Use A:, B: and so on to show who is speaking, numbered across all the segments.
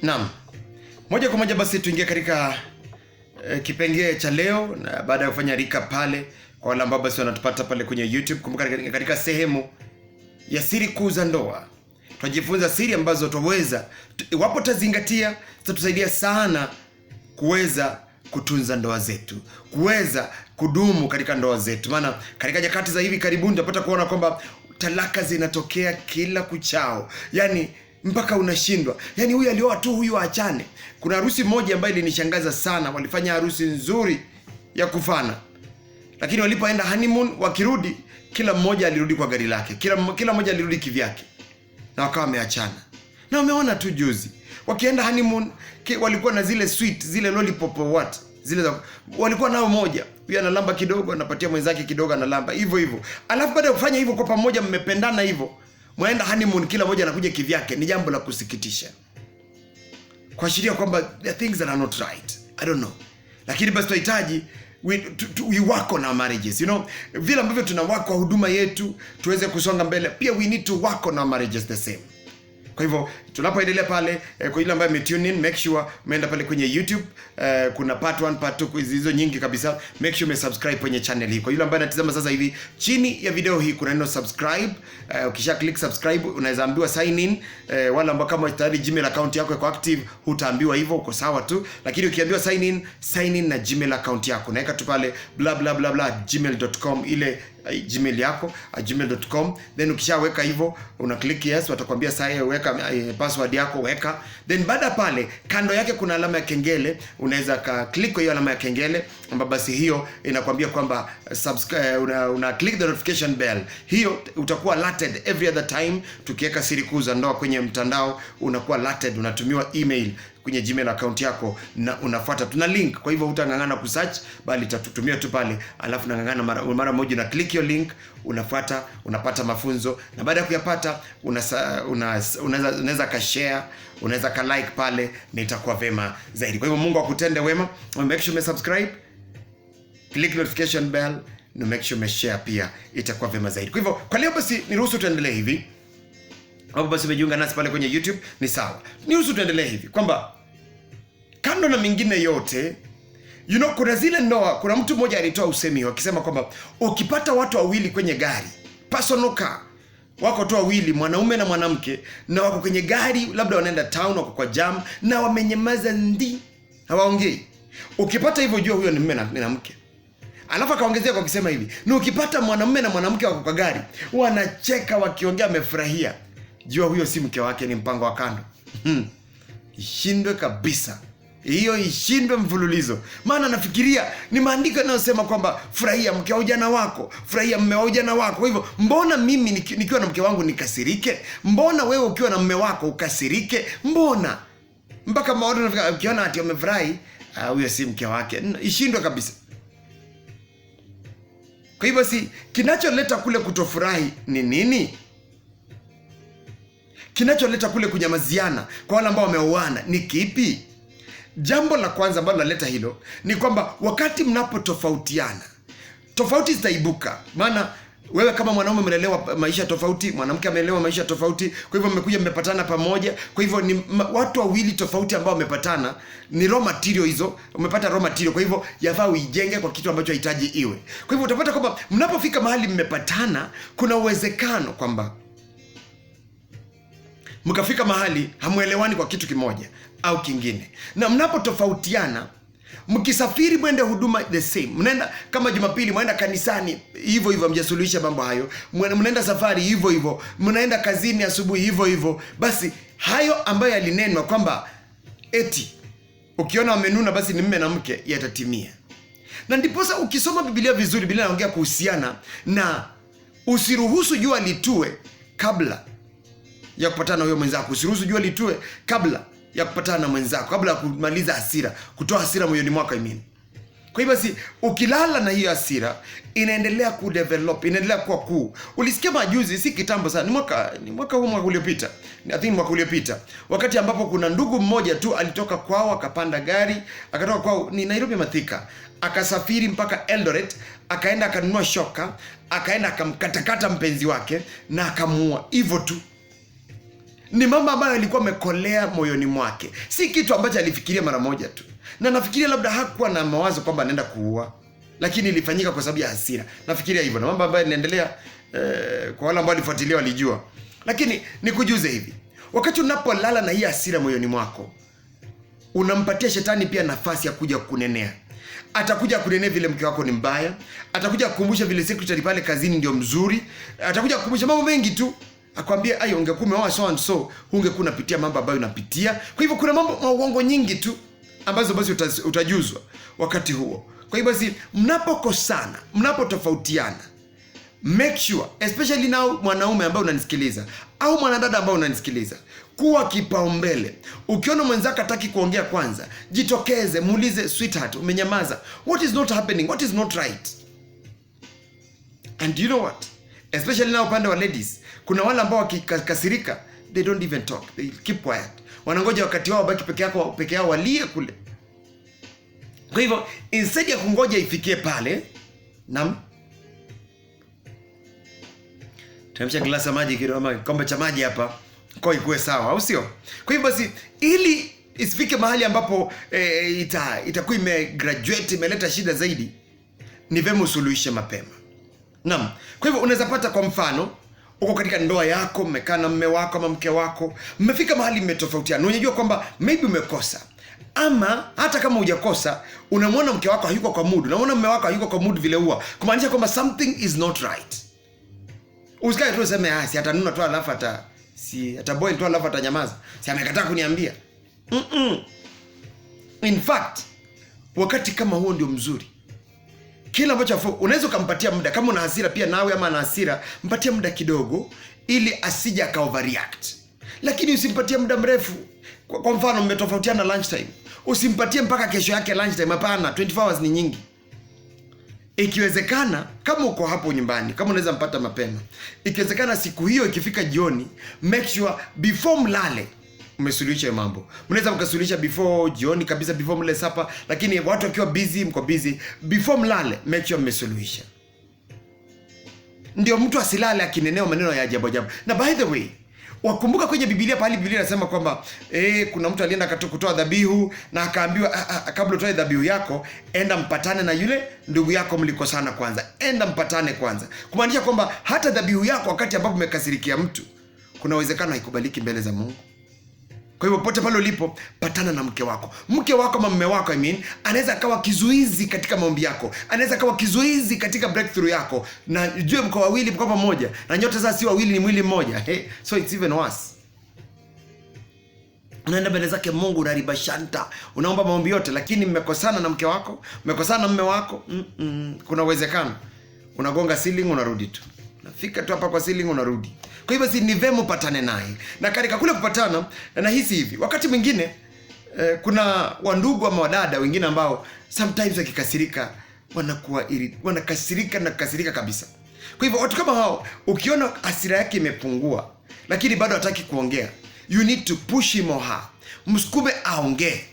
A: Naam. Moja kwa moja basi tuingie katika kipengele cha leo, na baada ya kufanya recap pale kwa wale ambao basi wanatupata pale kwenye YouTube. Kumbuka katika sehemu ya siri kuu za ndoa tunajifunza siri ambazo twaweza, iwapo tazingatia, zitatusaidia sana kuweza kutunza ndoa zetu, kuweza kudumu katika ndoa zetu. Maana katika nyakati za hivi karibuni tutapata kuona kwamba talaka zinatokea kila kuchao. Yani mpaka unashindwa. Yani huyu alioa tu, huyu aachane. Kuna harusi moja ambayo ilinishangaza sana. Walifanya harusi nzuri ya kufana, lakini walipoenda honeymoon, wakirudi kila mmoja alirudi kwa gari lake. Kila mmoja alirudi kivyake. Na wakawa wameachana. Na umeona tu juzi wakienda honeymoon walikuwa na zile sweet, zile lollipop what? Zile walikuwa nao moja. Huyu analamba kidogo, anapatia mwenzake kidogo, analamba. Hivyo hivyo. Alafu baada ya kufanya hivyo kwa pamoja, mmependana hivyo, mwaenda honeymoon kila mmoja anakuja kivyake. Ni jambo la kusikitisha. Kuashiria kwamba the things that are not right. I don't know. Lakini basi tunahitaji we work on our marriages. You know, vile ambavyo tuna work kwa huduma yetu tuweze kusonga mbele, pia we need to work on our marriages the same. Kwa hivyo tunapoendelea pale, kwa ile ambayo umetune in, make sure umeenda pale kwenye YouTube, kuna part 1, part 2, hizo nyingi kabisa. Make sure umesubscribe kwenye channel hii. Kwa ile ambayo anatazama sasa hivi, chini ya video hii kuna neno subscribe. Ukisha click subscribe unaweza ambiwa sign in. Wala ambao kama tayari Gmail account yako iko active, hutaambiwa hivyo, uko sawa tu. Lakini ukiambiwa sign in na Gmail account yako, naweka tu pale bla bla bla bla gmail.com, ile Gmail yako gmail.com. Then ukishaweka hivyo una click yes, watakwambia sasa weka password yako, weka. Then baada pale kando yake kuna alama ya kengele, unaweza ka click hiyo alama ya kengele, ambapo basi hiyo inakwambia kwamba subscribe, una click the notification bell. Hiyo utakuwa alerted every other time tukiweka siri kuu za ndoa kwenye mtandao, unakuwa alerted, unatumiwa email kwenye Gmail account yako na unafuata. Tuna link, kwa hivyo hutangangana kusearch, bali tatutumia tu pale, alafu nangangana mara moja na click your link, unafuata, unapata mafunzo, na baada ya kuyapata unaweza ka share, unaweza ka like pale, na itakuwa vema zaidi. Kwa hivyo Mungu akutende wema. Make sure umesubscribe, click notification bell, na make sure umeshare pia, itakuwa vema zaidi. Kwa hivyo kwa leo basi niruhusu tuendelee hivi. Hapo basi umejiunga nasi pale kwenye YouTube, ni sawa. Niruhusu tuendelee hivi kwamba kando na mingine yote, you know, kuna zile ndoa, kuna mtu mmoja alitoa usemi akisema kwamba ukipata watu wawili kwenye gari, personal car, wako tu wawili, mwanaume na mwanamke, na wako kwenye gari, labda wanaenda town, wako kwa jam, na wamenyamaza hawaongei. Ukipata hivyo, jua huyo ni mume na mke. Alafu akaongezea kwa kusema hivi, na ukipata mwanamume na mwanamke wako kwa gari, wanacheka wakiongea, wamefurahia, jua huyo si mke wake, ni mpango wa kando. Ishindwe kabisa. Hiyo ishindwe mfululizo. Maana nafikiria ni maandiko yanayosema kwamba furahia mke wa ujana wako, furahia mume wa ujana wako. Kwa hivyo mbona mimi nikiwa na mke wangu nikasirike? Mbona wewe ukiwa na mume wako ukasirike? Mbona mpaka maono ukiona ati wamefurahi, huyo si mke wake? Ishindwe kabisa. Kwa hivyo si kinacholeta kule kutofurahi ni nini? Kinacholeta kule kunyamaziana kwa wale ambao wameoana ni kipi? Jambo la kwanza ambalo linaleta hilo ni kwamba wakati mnapotofautiana, tofauti zitaibuka. Maana wewe kama mwanaume umeelewa maisha tofauti, mwanamke ameelewa maisha tofauti, kwa hivyo mmekuja mmepatana pamoja. Kwa hivyo ni watu wawili tofauti ambao wamepatana, ni raw material hizo, umepata raw material. Kwa hivyo yafaa uijenge kwa kitu ambacho hahitaji iwe. Kwa hivyo utapata kwamba mnapofika mahali mmepatana, kuna uwezekano kwamba mkafika mahali hamuelewani kwa kitu kimoja au kingine. Na mnapotofautiana, mkisafiri mwende huduma the same, mnaenda kama Jumapili mwenda kanisani hivyo hivyo, mjasuluhisha mambo hayo, mnaenda safari hivyo hivyo, mnaenda kazini asubuhi hivyo hivyo, basi hayo ambayo yalinenwa kwamba eti ukiona wamenuna basi ni mume na mke, yatatimia. Na ndiposa ukisoma Biblia vizuri, Biblia inaongea kuhusiana na usiruhusu jua litue kabla ya kupatana na huyo mwenzako. Usiruhusu jua litue kabla ya kupatana na mwenzako, kabla ya kumaliza hasira, kutoa hasira moyoni mwako. Kwa hivyo basi ukilala na hiyo hasira, inaendelea kudevelop, inaendelea kuwa kuu. Ulisikia majuzi, si kitambo sana, ni mwaka uliopita, I think mwaka uliopita, wakati ambapo kuna ndugu mmoja tu alitoka kwao, akapanda gari, akatoka kwao ni Nairobi Mathika, akasafiri mpaka Eldoret, akaenda akanunua shoka, akaenda akamkatakata mpenzi wake na akamuua hivyo tu. Ni mambo ambayo alikuwa amekolea moyoni mwake, si kitu ambacho alifikiria mara moja tu. Na nafikiria labda hakuwa na mawazo kwamba anaenda kuua, lakini ilifanyika kwa sababu ya hasira. Nafikiria hivyo, na mambo ambayo yanaendelea kwa wale ambao walifuatilia walijua. Lakini nikujuze hivi, wakati unapolala na hii hasira moyoni mwako, unampatia shetani pia nafasi ya kuja kunenea. Atakuja kunenea vile mke wako ni mbaya, atakuja kukumbusha vile secretary pale kazini ndio mzuri, atakuja kukumbusha mambo mengi tu, akwambia ayo ungekuwa umeoa so and so, ungekuwa unapitia mambo ambayo unapitia. Kwa hivyo kuna mambo uongo nyingi tu ambazo basi utajuzwa wakati huo. Kwa hivyo basi mnapokosana, mnapotofautiana, make sure, especially now mwanaume ambaye unanisikiliza au mwanadada ambaye unanisikiliza, kuwa kipaumbele. Ukiona mwenzako hataki kuongea, kwanza jitokeze, muulize, sweetheart, umenyamaza, what is not happening, what is not right? And you know what, especially now upande wa ladies, kuna wale ambao wakikasirika they don't even talk, they keep quiet, wanangoja wakati wao baki peke yao walie kule. Kwa hivyo instead ya kungoja ifikie pale, tuamsha glasi ya maji kidogo ama kikombe cha maji hapa kwa ikuwe sawa, au sio? Kwa hivyo basi ili isifike mahali ambapo itakuwa imegraduate, imeleta shida zaidi, ni vema usuluhishe mapema. Kwa hivyo unaweza pata, kwa mfano, uko katika ndoa yako, mmekaa na mume wako ama mke wako, mmefika mahali mmetofautiana, unajua kwamba maybe umekosa, ama hata kama hujakosa, unamwona mke wako hayuko kwa mood, unamwona mume wako hayuko kwa mood vile huwa, kumaanisha kwamba something is not right. Usikae tu useme si atanuna tu alafu ataboil tu alafu atanyamaza, si amekataa kuniambia. In fact, wakati kama huo ndio mzuri. Kila ambacho unaweza kumpatia muda, kama una hasira pia nawe ama ana hasira, mpatie muda kidogo ili asije aka overreact. Lakini usimpatie muda mrefu. Kwa mfano mmetofautiana lunchtime, usimpatie mpaka kesho yake lunchtime. Hapana, 24 hours ni nyingi. Ikiwezekana, kama uko hapo nyumbani, kama unaweza mpata mapema, ikiwezekana siku hiyo ikifika jioni, make sure before mlale umesuluhisha mambo. Mnaweza mkasuluhisha before jioni kabisa, before mle sapa, lakini watu wakiwa busy, mko busy, before mlale make sure mmesuluhisha. Ndio mtu asilale akinenea maneno ya ajabu ajabu. Na by the way, wakumbuka kwenye Biblia pale Biblia inasema kwamba kuna mtu alienda kutoa dhabihu na akaambiwa kabla utoe dhabihu yako, enda mpatane na yule ndugu yako mlikosana kwanza. Enda mpatane kwanza. Kumaanisha kwamba hata dhabihu yako wakati ambapo umekasirikia mtu, kuna uwezekano haikubaliki mbele za Mungu. Kwa hivyo pote pale ulipo, patana na mke wako. Mke wako ama mume wako, anaweza kawa kizuizi katika maombi yako. Anaweza kawa kizuizi katika breakthrough yako. Na jue mko wawili, mko pamoja. Na nyote sasa si wawili, ni mwili mmoja. So it's even worse. Unaenda mbele zake Mungu, unaribashanta, unaomba maombi yote, lakini mmekosana na mke wako, mmekosana na mume wako, kuna uwezekano unagonga ceiling, unarudi tu. Nafika tu hapa kwa ceiling, unarudi. Kwa hivyo si ni vema upatane naye. Na katika kule kupatana, na hisi hivi, wakati mwingine kuna wandugu ama wadada wengine ambao sometimes wakikasirika wanakasirika kabisa. Kwa hivyo watu kama hao, ukiona hasira yake imepungua lakini bado hataki kuongea, you need to push him or her. Msukume aongee.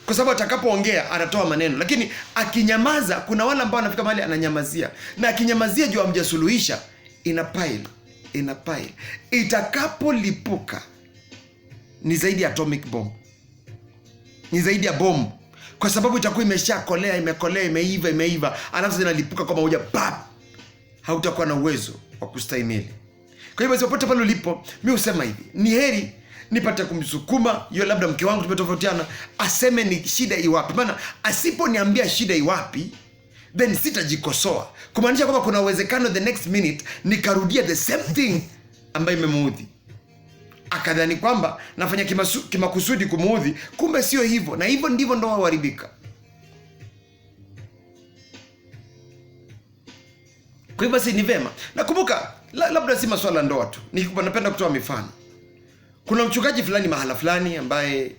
A: Kwa sababu atakapoongea anatoa maneno, lakini akinyamaza, kuna wale ambao anafika mahali ananyamazia. Na akinyamazia juu hamjasuluhisha, ina pile. Itakapolipuka ni zaidi ya atomic bomb. Ni zaidi ya bomb. Kwa sababu itakuwa imeshakolea, imeiva, alafu zinalipuka kwa moja, pap. Hautakuwa na uwezo wa kustahimili. Kwa hivyo popote pale ulipo, mimi husema hivi, ni heri nipate kumsukuma yule labda mke wangu tumetofautiana, aseme ni shida iwapi. Maana asiponiambia shida iwapi, then sitajikosoa. Kumaanisha kwamba kuna uwezekano the next minute nikarudia the same thing ambayo imemuudhi. Akadhani kwamba nafanya kimakusudi kumuudhi, kumbe sio hivyo. Na hivyo ndivyo ndoa huharibika. Kwa hivyo si ni vema. Nakumbuka labda si masuala ndoa tu, napenda kutoa mifano. Kuna mchungaji fulani mahala fulani ambaye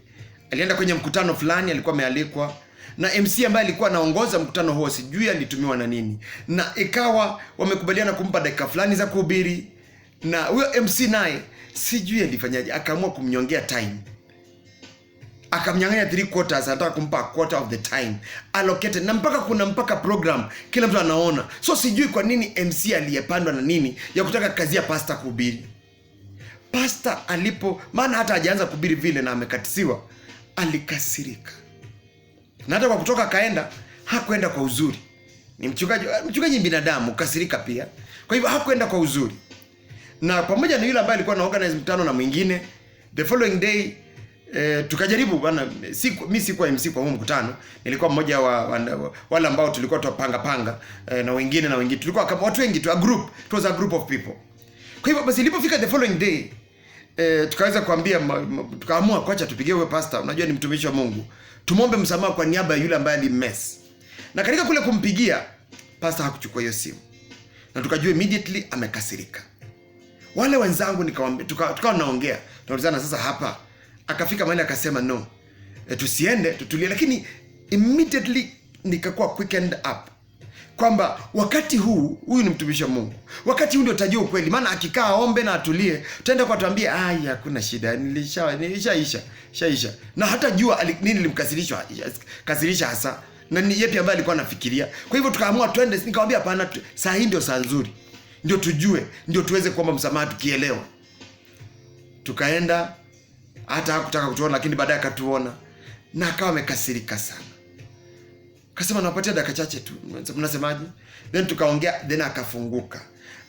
A: alienda kwenye mkutano fulani, alikuwa amealikwa na MC ambaye alikuwa anaongoza mkutano huo, sijui alitumiwa na nini. Na ikawa wamekubaliana kumpa dakika fulani za kuhubiri, na huyo MC naye sijui alifanyaje, akaamua kumnyongea time. Akamnyang'anya 3/4, anataka kumpa quarter of the time allocated, na mpaka program kila mtu anaona. So sijui kwa nini MC aliyepandwa na nini ya kutaka kazi ya pastor kuhubiri. pastor maana hata hajaanza kuhubiri vile na amekatisiwa, alikasirika. Na hata kwa kutoka kaenda, hakuenda kwa uzuri. Ni mchungaji binadamu, kasirika pia. Kwa hivyo hakuenda kwa uzuri. Na pamoja na yule ambaye alikuwa na organize mkutano na mwingine, the following day tukajaribu bwana, mimi sikuwa MC kwa huo mkutano, nilikuwa mmoja wa wale ambao tulikuwa tupanga na wengine tulikuwa kama watu wengi tu, it was a group of people. Kwa hivyo basi ilipofika the following day, tukaweza kuambia, tukaamua kuacha tupigie huyo pastor, unajua ni mtumishi wa Mungu, tumombe msamaha kwa niaba ya yule ambaye alimess. Na katika kule kumpigia, pastor hakuchukua hiyo simu, na tukajua immediately amekasirika. Wale wenzangu nikawaambia, tukawa naongea, tunaulizana sasa hapa. Akafika mahali akasema no, tusiende, tutulie. Lakini immediately nikakuwa quickened up kwamba wakati huyu ni mtumishi wa Mungu, wakati huu ndio tajua ukweli. Maana akikaa aombe na atulie, tutaenda kwa tuambie hakuna shida, nilishaisha. Na hata jua nini nilimkasirisha hasa, na ni yepi ambaye alikuwa anafikiria. Kwa hivyo tukaamua twende. Nikamwambia hapana, saa hii ndio saa nzuri, ndio tujue, ndio tuweze kuomba msamaha tukielewa. Tukaenda, hata hakutaka kutuona, lakini baadaye akatuona na akawa amekasirika sana. Akasema nawapatia dakika chache tu, mnasemaje? Then tukaongea, then akafunguka.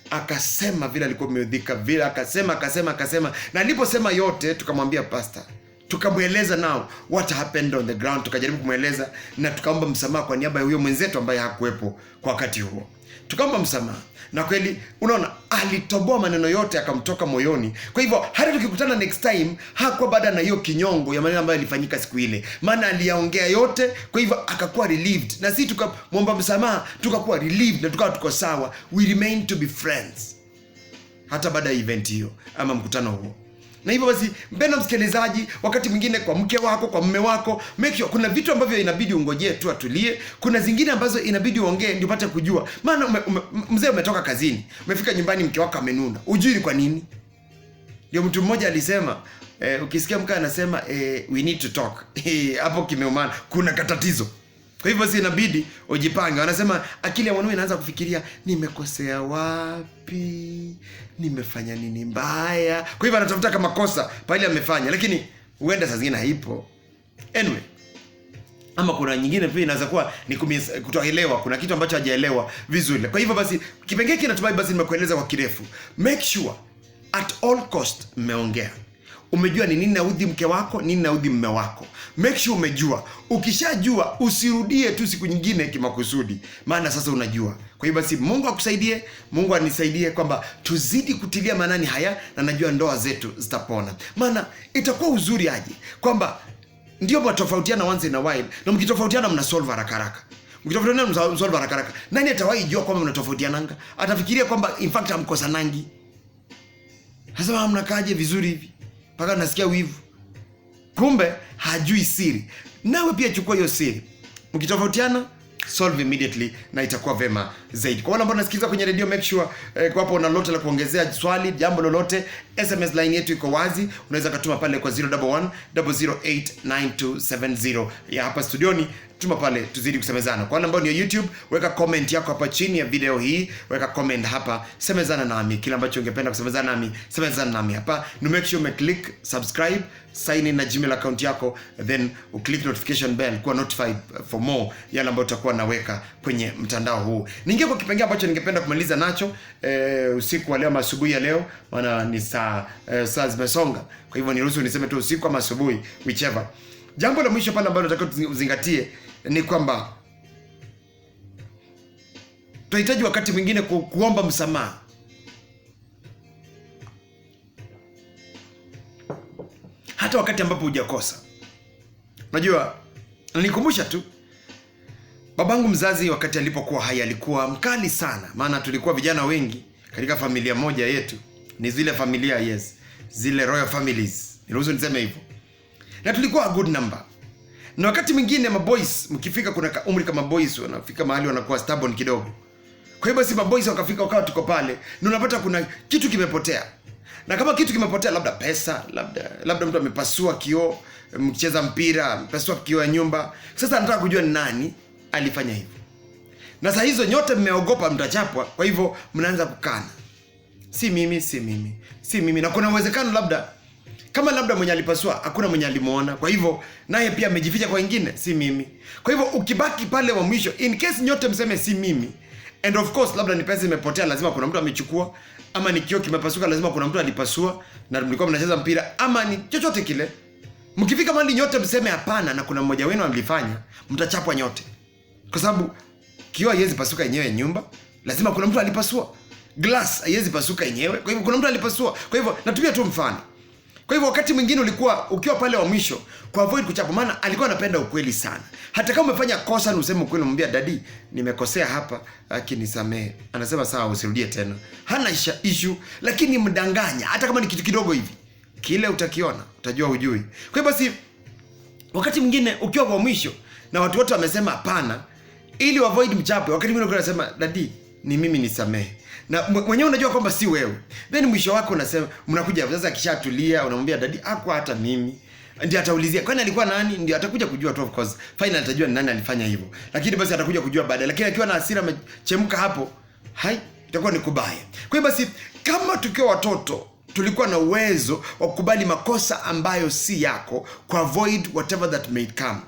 A: Akasema vile alikuwa ameudhika, vile akasema. Na aliposema yote, tukamwambia pastor, tukamweleza now what happened on the ground, tukajaribu kumweleza na tukaomba msamaha kwa niaba ya huyo mwenzetu ambaye hakuwepo kwa wakati huo. Tukaomba msamaha, na kweli unaona alitoboa maneno yote akamtoka moyoni. Kwa hivyo hata tukikutana next time, hakuwa baada na hiyo kinyongo ya maneno ambayo ilifanyika siku ile, maana aliyaongea yote. Kwa hivyo akakuwa relieved, na sisi tukamwomba msamaha, tukakuwa relieved na tukawa tuko sawa. We remain to be friends hata baada ya event hiyo ama mkutano huo. Na hivyo basi, mpendwa msikilizaji, wakati mwingine kwa mke wako, kwa mume wako, make sure kuna vitu ambavyo inabidi ungojee tu atulie, kuna zingine ambazo inabidi uongee ndio upate kujua. Maana mzee umetoka kazini, umefika nyumbani, mke wako amenuna, ujui kwa nini. Ndio mtu mmoja alisema, ukisikia mke anasema we need to talk, hapo kimeumana, kuna katatizo. Kwa hivyo basi inabidi ujipange. Wanasema akili ya mwanaume inaanza kufikiria, nimekosea wapi? Nimefanya nini mbaya? Kwa hivyo anatafuta kama kosa pale amefanya, lakini huenda saa zingine haipo. Anyway, ama kuna nyingine pia inaweza kuwa ni kutoelewa, kuna kitu ambacho hajaelewa vizuri. Kwa hivyo basi kipengele hiki natumai basi nimekueleza kwa kirefu. Make sure at all cost mmeongea. Umejua ni nini naudhi mke wako, nini naudhi mume wako. Make sure umejua. Ukishajua usirudie tu siku nyingine kimakusudi, maana sasa unajua. Kwa hiyo basi Mungu akusaidie, Mungu anisaidie kwamba tuzidi kutilia maanani haya, na najua ndoa zetu zitapona. Maana itakuwa uzuri aje kwamba ndio mtofautiana once in a while, na mkitofautiana mna solve haraka. Mkitofautiana mna solve haraka. Nani atawahi jua kwamba mnatofautiananga? Atafikiria kwamba in fact hamkosanangi. Sasa mnakaaje vizuri hivi? Paka nasikia wivu. Kumbe hajui siri. Nawe pia chukua hiyo siri. Mkitofautiana, solve immediately na itakuwa vema zaidi. Kwa wale ambao nasikiliza kwenye radio, make sure kwa hapo una lolote la kuongezea, swali, jambo lolote, SMS line yetu iko wazi. Unaweza kutuma pale kwa 011 0089270 ya hapa studioni. Tuma pale tuzidi kusemezana. Kwa wale ambao ni YouTube, weka comment yako hapa chini ya video hii, weka comment hapa, semezana nami kila ambacho ungependa kusemezana nami, semezana nami hapa. No, make sure you click subscribe, sign in na Gmail account yako, then click notification bell kuwa notified for more yale ambayo tutakuwa naweka kwenye mtandao huu. Ningia kwa kipengele ambacho ningependa kumaliza nacho usiku wa leo, asubuhi ya leo, maana ni saa zimesonga. Kwa hivyo niruhusu niseme tu usiku ama asubuhi, whichever. Jambo la mwisho pale ambalo nataka tuzingatie ni kwamba tunahitaji wakati mwingine kuomba msamaha. Hata wakati ambapo hujakosa. Unajua, nikumbusha tu babangu mzazi wakati alipokuwa hai alikuwa mkali sana, maana tulikuwa vijana wengi katika familia moja yetu. Ni zile familia, zile royal families. Niruhusu niseme hivyo. Na tulikuwa a good number. Na wakati mwingine maboys mkifika, kuna umri kama boys wanafika mahali wanakuwa stubborn kidogo. Kwa hiyo basi maboys wakafika wakawa tuko pale, na unapata kuna kitu kimepotea. Na kama kitu kimepotea, labda pesa, labda mtu amepasua kioo, mkicheza mpira, amepasua kioo ya nyumba. Sasa nataka kujua ni nani alifanya hivyo. Na saa hizo nyote mmeogopa mtachapwa, kwa hivyo mnaanza kukana. Si mimi. Na kuna uwezekano labda kama labda mwenye alipasua hakuna mwenye alimuona, kwa hivyo naye pia amejificha kwa wengine, si mimi. Kwa hivyo ukibaki pale wa mwisho, in case nyote mseme si mimi, and of course labda ni pesa imepotea, lazima kuna mtu amechukua, ama ni kioo kimepasuka, lazima kuna mtu alipasua na mlikuwa mnacheza mpira, ama ni chochote kile. Mkifika mahali nyote mseme hapana na kuna mmoja wenu amlifanya, mtachapwa nyote. Kwa sababu kioo haiwezi pasuka yenyewe nyumba, lazima kuna mtu alipasua. Glass haiwezi pasuka yenyewe, kwa hivyo kuna mtu alipasua. Kwa hivyo natumia tu mfano. Kwa hivyo wakati mwingine ukiwa pale wa mwisho, kwa avoid kuchapa, maana alikuwa anapenda ukweli sana. Hata kama umefanya kosa na useme ukweli, mwambie dadi, nimekosea hapa, lakini nisamehe. Anasema sawa, usirudie tena. Hana issue, lakini mdanganya hata kama ni kitu kidogo hivi. Kile utakiona, utajua hujui. Kwa hivyo basi wakati mwingine ukiwa wa mwisho na watu wote wamesema hapana, ili avoid mchape, wakati mwingine unasema dadi, ni mimi nisamehe. Na mwenyewe unajua kwamba si wewe. Then mwisho wako unasema, mnakuja sasa kishatulia, unamwambia dadi, hakuwa hata mimi. Ndio ataulizia, kwani alikuwa nani? Ndio atakuja kujua tu, of course. Finally atajua ni nani alifanya hivyo. Lakini basi atakuja kujua baadaye. Lakini akiwa na hasira amechemka hapo, itakuwa ni kubaya. Kwa hiyo basi kama tukiwa watoto tulikuwa na uwezo wa kukubali makosa ambayo si yako, ku avoid whatever that may come.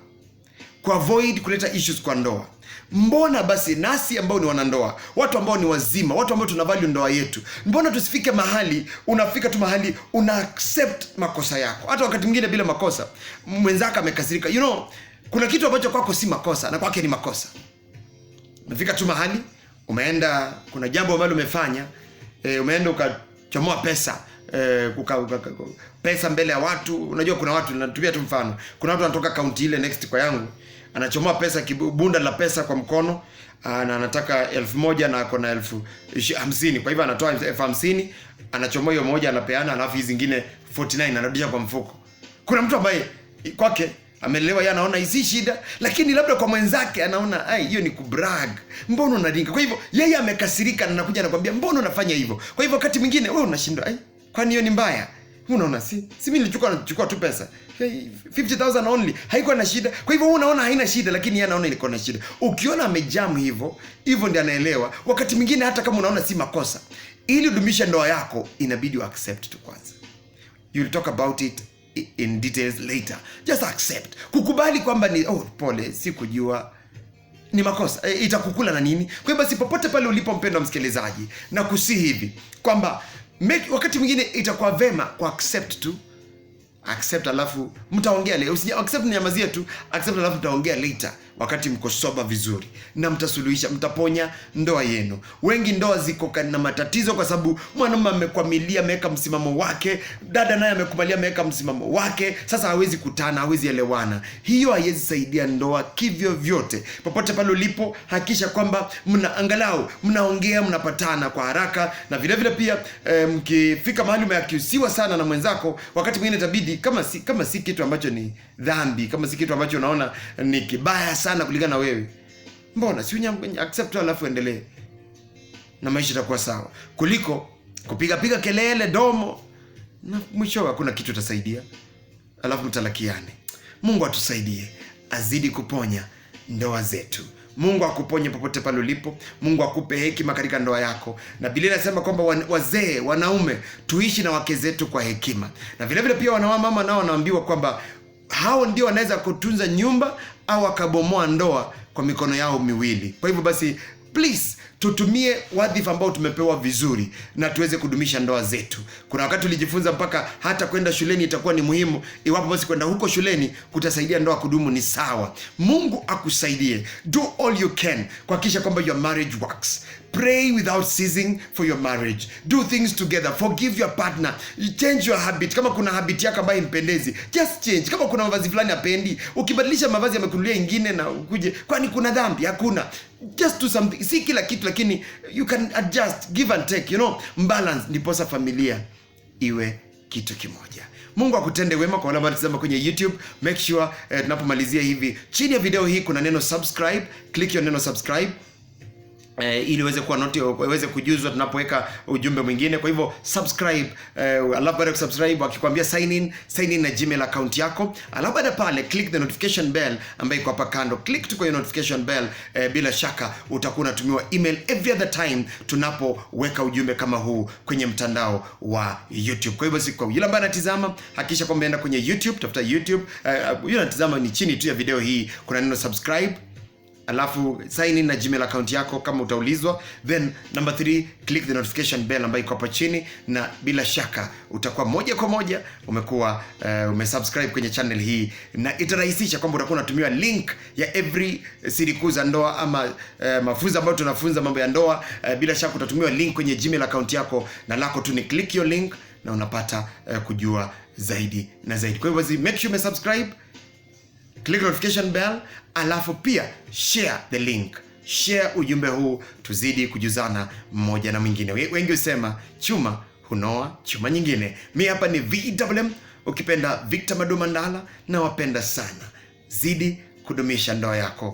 A: Ku avoid kuleta issues kwa ndoa. Mbona basi nasi ambao ni wanandoa, watu ambao ni wazima, watu ambao tuna value ndoa yetu, mbona tusifike mahali, unafika tu mahali una accept makosa yako, hata wakati mwingine bila makosa. Mwenzako amekasirika, kuna kitu ambacho kwako si makosa na kwake ni makosa. Umefika tu mahali, umeenda, kuna jambo ambalo umefanya, umeenda ukachomoa pesa, pesa mbele ya watu. Unajua kuna watu, natumia tu mfano, kuna watu wanatoka kaunti ile next kwa yangu, anachomoa pesa, bunda la pesa kwa mkono, na anataka 1,000 na ako na 50,000. Kwa hivyo anatoa 50,000, anachomoa hiyo moja anapeana, alafu hizo zingine 49 anarudisha kwa mfuko. Kuna mtu ambaye kwake ameelewa, yeye anaona hizi shida, lakini labda kwa mwenzake anaona hiyo ni kubrag. Mbona unaringa? Kwa hivyo yeye amekasirika na anakuja anakuambia mbona unafanya hivyo? Kwa hivyo wakati mwingine wewe unashindwa, kwani hiyo ni mbaya? Unaona si mimi nilichukua tu pesa 50,000 only, haikuwa na shida. Kwa hivyo unaona haina shida, lakini yeye anaona ilikuwa na shida. Ukiona amejamu hivyo ndio anaelewa. Wakati mwingine hata kama unaona si makosa, ili udumisha ndoa yako inabidi accept tu kwanza. You'll talk about it in details later. Just accept. Kukubali kwamba ni pole, sikujua, ni makosa. Itakukula na nini? Kwa hivyo basi popote pale ulipo mpendwa msikilizaji, na kusihi hivi kwamba wakati mwingine itakuwa vema ku accept tu. Accept alafu mtaongea leo. Usije accept nyamazia tu. Accept alafu mtaongea later wakati mko soba vizuri, na mtasuluhisha, mtaponya ndoa yenu. Wengi ndoa ziko na matatizo kwa sababu mwanamume amekwamilia, ameweka msimamo wake, dada naye amekubalia, ameweka msimamo wake. Sasa hawezi kutana, hawezi elewana. Hiyo haiwezi saidia ndoa kivyo vyote. Popote pale ulipo, hakikisha kwamba angalau mnaongea, mnapatana kwa haraka. Na vile vile pia mkifika mahali umeaccused sana na mwenzako, wakati mwingine itabidi, kama si kitu ambacho ni dhambi, kama si kitu ambacho unaona ni kibaya sana kulingana na wewe, mbona si accept alafu endelee na maisha itakuwa sawa, kuliko kupiga kelele domo na mwisho hakuna kitu utasaidia alafu mtalakiane. Mungu atusaidie, azidi kuponya ndoa zetu. Mungu akuponye popote pale ulipo. Mungu akupe hekima katika ndoa yako. Na Biblia inasema kwamba wazee, wanaume, tuishi na wake zetu kwa hekima. Na vile vile pia wanawamama nao wanaambiwa kwamba hao ndio wanaweza kutunza nyumba au akabomoa ndoa kwa mikono yao miwili. Kwa hivyo basi please tutumie wadhifa ambao tumepewa vizuri na tuweze kudumisha ndoa zetu. Kuna wakati tulijifunza mpaka hata kwenda shuleni itakuwa ni muhimu. Iwapo basi kwenda huko shuleni kutasaidia ndoa kudumu, ni sawa. Mungu akusaidie. Do all you can kuhakikisha kwamba your marriage works. Pray without ceasing for your marriage. Do things together. Forgive your partner. Change your habit. Kama kuna habit yako ambayo impendezi, just change. Kama kuna mavazi fulani hapendi, ukibadilisha mavazi amekunulia ingine na ukuje, kwani kuna dhambi? Hakuna. Just do something. Si kila kitu, lakini you can adjust, give and take, balance, ndiposa familia iwe kitu kimoja. Mungu akutende wema. Kwa wale ambao wanatazama kwenye YouTube, make sure tunapomalizia hivi, chini ya video hii kuna neno subscribe. Click your neno subscribe. ili uweze kujuzwa tunapoweka ujumbe mwingine. Kwa hivyo subscribe, alafu baada ya kusubscribe wakikwambia sign in na Gmail account yako, alafu baada pale click the notification bell ambayo iko hapa kando. Click tu kwa hiyo notification bell, bila shaka utakuwa unatumiwa email every other time tunapoweka ujumbe kama huu kwenye mtandao wa YouTube. Kwa hivyo siku yule ambaye anatazama, hakikisha kwamba enda kwenye YouTube, tafuta YouTube, yule anatazama ni chini tu ya video hii kuna neno subscribe, alafu sign in na Gmail account yako kama utaulizwa, then number 3 click the notification bell ambayo iko hapa chini, na bila shaka utakuwa moja kwa moja umekuwa umesubscribe kwenye channel hii, na itarahisisha kwamba utakuwa unatumiwa link ya every siri kuu za ndoa ama mafunzo ambayo tunafunza mambo ya ndoa. Bila shaka utatumiwa link kwenye Gmail account yako, na lako tu ni click your link na unapata kujua zaidi na zaidi. Kwa hivyo make sure umesubscribe, click notification bell, alafu pia share the link, share ujumbe huu, tuzidi kujuzana mmoja na mwingine. Wengi husema chuma hunoa chuma nyingine. Mimi hapa ni VMM, ukipenda Victor Madu Mandala, na wapenda sana. Zidi kudumisha ndoa yako